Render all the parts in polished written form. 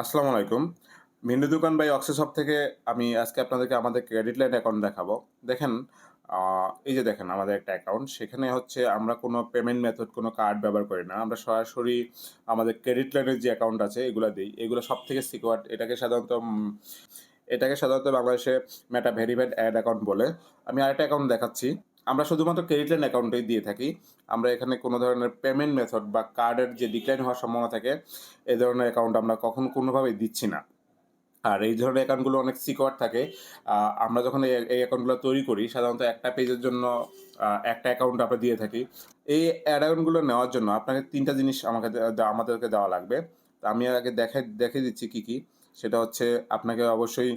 আসসালামু আলাইকুম। মিন্টু দোকান বাই অক্সিসব থেকে আমি আজকে আপনাদেরকে আমাদের ক্রেডিট লাইন অ্যাকাউন্ট দেখাবো। দেখেন, আ এই যে দেখেন আমাদের একটা অ্যাকাউন্ট। সেখানে হচ্ছে আমরা কোনো পেমেন্ট মেথড, কোনো কার্ড ব্যবহার করি না। আমরা সরাসরি আমাদের ক্রেডিট লাইনের যে অ্যাকাউন্ট আছে এগুলা দেই। এগুলো সবথেকে সিকিউরড। এটাকে সাধারণত বাংলাদেশে মেটা ভেরিফাইড অ্যাড অ্যাকাউন্ট বলে। আমি আরেকটা অ্যাকাউন্ট দেখাচ্ছি। আমরা শুধুমাত্র ক্রেডিট লাইন অ্যাকাউন্টেই দিয়ে থাকি। আমরা এখানে কোনো ধরনের পেমেন্ট মেথড বা কার্ডের যে ডিক্লাইন হওয়ার সম্ভাবনা থাকে, এ ধরনের অ্যাকাউন্ট আমরা কখনো কোনোভাবেই দিচ্ছি না। আর এই ধরনের অ্যাকাউন্টগুলো অনেক সিকিউর থাকে। আ আমরা যখন এই অ্যাকাউন্টগুলো তৈরি করি, সাধারণত একটা পেজের জন্য একটা অ্যাকাউন্ট আমরা দিয়ে থাকি। এই অ্যাকাউন্টগুলো নেওয়ার জন্য আপনাকে ৩ টা জিনিস আমাদেরকে দেওয়া লাগবে। তো আমি আগে দেখিয়ে দিচ্ছি কি, কি। সেটা হচ্ছে আপনাকে অবশ্যই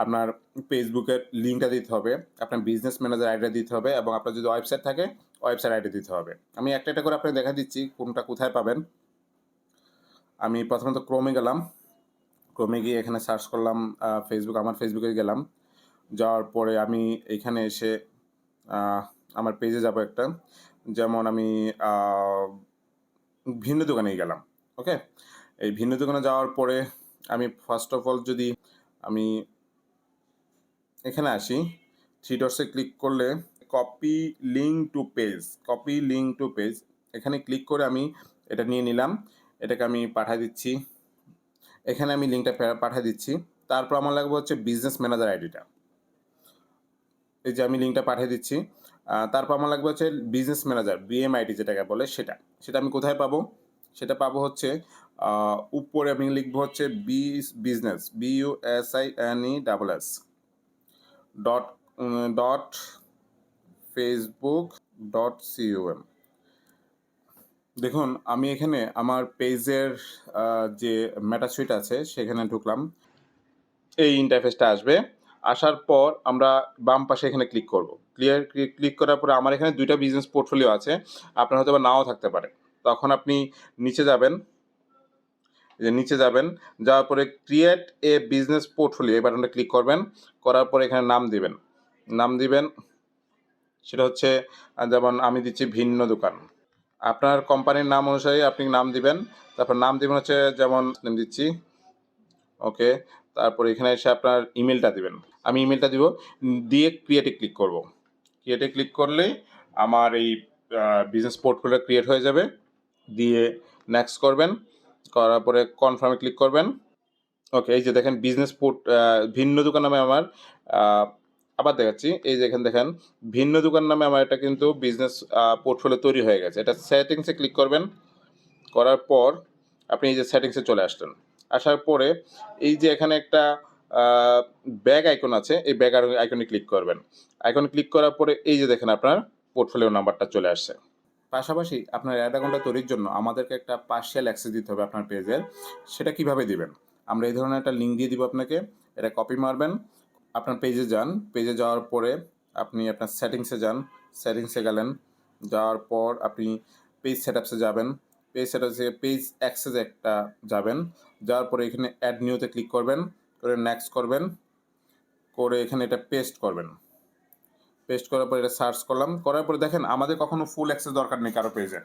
আপনার ফেসবুকের লিঙ্কটা দিতে হবে। আপনার বিজনেস ম্যানেজার আইডিটা দিতে হবে এবং আপনার যদি ওয়েবসাইট থাকে, ওয়েবসাইট আইডি দিতে হবে। আমি একটা, একটা করে আপনাকে দেখায় দিচ্ছি কোনটা কোথায় পাবেন। আমি প্রথমত ক্রোমে গেলাম। ক্রোমে গিয়ে এখানে সার্চ করলাম আমার ফেসবুকে গেলাম। যাওয়ার পরে আমি এইখানে এসে আ আমার পেজে যাবো একটা। যেমন আমি আ ভিন্ন দোকানেই গেলাম। ওকে? এই ভিন্ন দোকানে যাওয়ার পরে আমি ফার্স্ট অফ অল যদি আমি এখানে আসি, 3 ডটস এ ক্লিক করলে copy link to page, copy link to page এখানে ক্লিক করে আমি এটা নিয়ে নিলাম। এটাকে আমি পাঠায় দিচ্ছি। এখানে আমি লিঙ্কটা পাঠায় দিচ্ছি। তারপর আমার লাগবে হচ্ছে বিজনেস ম্যানেজার আইডিটা। এই যে আমি লিঙ্কটা পাঠিয়ে দিচ্ছি। তারপর আমার লাগবে হচ্ছে বিজনেস ম্যানেজার, বিএমআইডি যেটাকে বলে সেটা। সেটা আমি কোথায় পাবো? সেটা পাবো হচ্ছে আ উপরে আমি লিখবো হচ্ছে business, BUSINESS dot dot facebook.com। দেখুন আমি এখানে আমার পেজের আ যে মেটা সুইট আছে সেখানে ঢুকলাম। এই ইন্টারফেসটা আসবে। আসার পর আমরা বাম পাশে এখানে ক্লিক করব। ক্লিক করার পরে আমার এখানে ২ টা বিজনেস পোর্টফোলিও আছে। আপনার হয়তোবা নাও থাকতে পারে। তখন আপনি নিচে যাবেন, এই যে নিচে যাবেন, যাওয়ার পরে ক্রিয়েট এ বিজনেস পোর্টফোলিও এই বাটনটা ক্লিক করবেন। করার পরে এখানে নাম দিবেন। নাম দিবেন সেটা হচ্ছে যেমন আমি দিচ্ছি ভিন্ন দোকান। আপনার কোম্পানির নাম অনুসারে আপনি নাম দিবেন। তারপর নাম দিবেন হচ্ছে যেমন নাম দিচ্ছি। ওকে। তারপরে এখানে এসে আপনার ইমেলটা দিবেন। আমি ইমেলটা দিব। দিয়ে ক্রিয়েটে ক্লিক করব। ক্রিয়েটে ক্লিক করলেই আমার এই বিজনেস পোর্টফোলিও ক্রিয়েট হয়ে যাবে। দিয়ে নেক্সট করবেন। করার পরে কনফার্মে ক্লিক করবেন। ওকে, এই যে দেখেন ভিন্ন দোকান নামে আমার আ আবার দেখাচ্ছি। এই যে এখানে দেখেন ভিন্ন দোকান নামে আমার এটা কিন্তু বিজনেস পোর্টফোলিও তৈরি হয়ে গেছে। এটা সেটিংসে ক্লিক করবেন। করার পর আপনি এই যে সেটিংসে চলে আসলেন। আসার পরে এই যে এখানে একটা আ ব্যাগ আইকন আছে, এই ব্যাগ আইকনে ক্লিক করবেন। আইকনে ক্লিক করার পরে এই যে দেখেন আপনার পোর্টফোলিও নাম্বারটা চলে আসছে। পাশাপাশি আপনার অ্যাড অ্যাকাউন্টটা তৈরির জন্য আমাদেরকে একটা পার্সিয়াল অ্যাক্সেস দিতে হবে আপনার পেজের। সেটা কিভাবে দিবেন? আমরা এই ধরনের একটা লিঙ্ক দিয়ে দিব আপনাকে। এটা কপি মারবেন। আপনার পেজে যান। পেজে যাওয়ার পরে আপনি আপনার সেটিংসে যান। সেটিংসে গেলেন। যাওয়ার পর আপনি পেজ সেটআপসে যাবেন। পেজ সেটআপসে পেজ অ্যাক্সেস একটা যাবেন। যাওয়ার পরে এখানে অ্যাড নিউতে ক্লিক করবেন। করে নেক্সট করবেন। করে এখানে এটা পেস্ট করবেন। পেস্ট করার পর এটা সার্চ করলাম। করার পরে দেখেন আমাদের কখনো ফুল অ্যাক্সেস দরকার নেই কারো পেজে।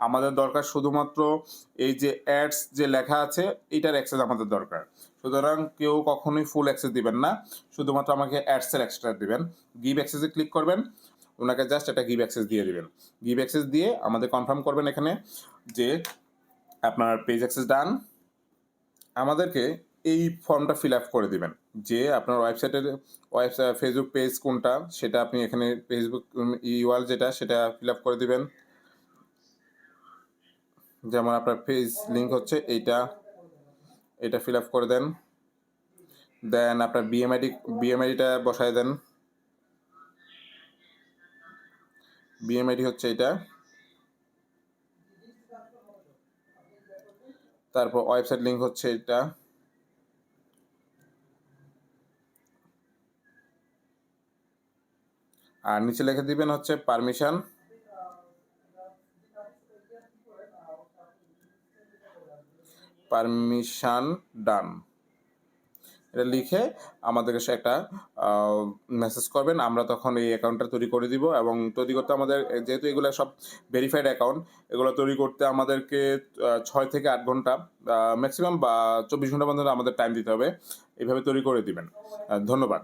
আমাদের দরকার শুধুমাত্র এই যে অ্যাডস যে লেখা আছে এটার অ্যাক্সেস আমাদের দরকার। সুতরাং কেউ কখনোই ফুল অ্যাক্সেস দিবেন না। শুধুমাত্র আমাকে অ্যাডস এর অ্যাক্সেসটা দিবেন। গিভ অ্যাক্সেস এ ক্লিক করবেন। উনাকে জাস্ট একটা গিভ অ্যাক্সেস দিয়ে দিবেন। গিভ অ্যাক্সেস দিয়ে আমাদের কনফার্ম করবেন এখানে যে আপনার পেজ অ্যাক্সেস ডান। আমাদেরকে এই ফর্মটা ফিল আপ করে দিবেন যে আপনার ফেসবুক পেজ কোনটা সেটা আপনি এখানে ফেসবুক ইউআরএল যেটা সেটা ফিল আপ করে দিবেন। যেমন আপনার পেজ লিঙ্ক হচ্ছে এইটা, এটা ফিল আপ করে দেন। দেন আপনার বিএমআইডিটা বসায় দেন। বিএমআইডি হচ্ছে এটা। তারপর ওয়েবসাইট লিঙ্ক হচ্ছে এটা। আর নিচে লিখে দিবেন হচ্ছে পারমিশন। পারমিশন ডান। এটা লিখে আমাদেরকে সে একটা মেসেজ করবেন, আমরা তখন এই অ্যাকাউন্টটা তৈরি করে দিব। এবং তৈরি করতে আমাদের যেহেতু এগুলো সব ভেরিফাইড অ্যাকাউন্ট, এগুলো তৈরি করতে আমাদেরকে 6 থেকে 8 ঘন্টা ম্যাক্সিমাম বা 24 ঘন্টা পর্যন্ত আমাদের টাইম দিতে হবে। এভাবে তৈরি করে দিবেন। ধন্যবাদ।